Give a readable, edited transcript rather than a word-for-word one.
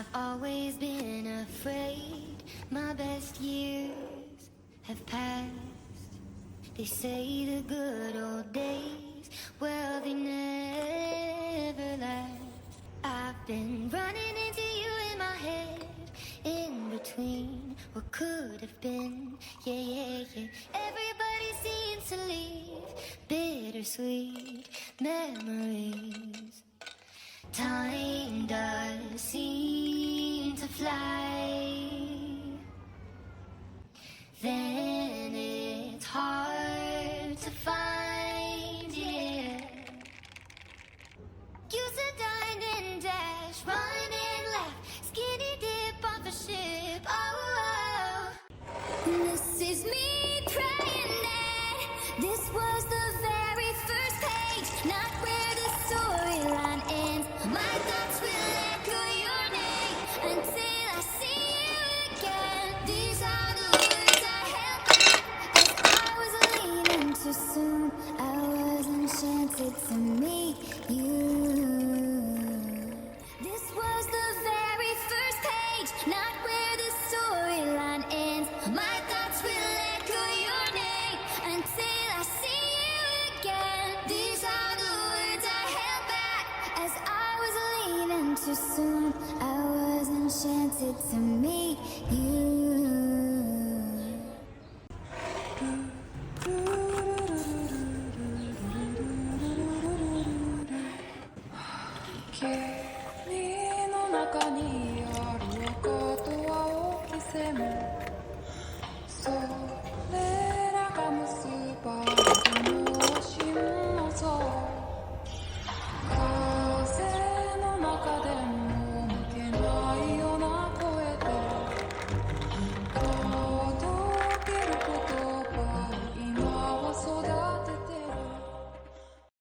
I've always been afraid my best years have passed. They say the good old days, well, they never last. I've been running into you in my head, in between what could have been. Yeah, yeah, yeah. Everybody seems to leave bittersweet memories. Time does seem to fly, then it's hard to find, yeah. Used to dine and dash, run and laugh, skinny dip off a ship, oh, oh. This is me praying that this was the very first page, not where the storyline ends. My thoughts will echo your name until I see you again. These are the words I held back as I was leaving too soon. I was enchanted to meet you. This was the very first page, not where the storyline ends. My thoughts will echo your name until I see you again. These are the words I held back as I was leaving too soon. I was enchanted to meet you. Kimiの中にある赤と青き線もそう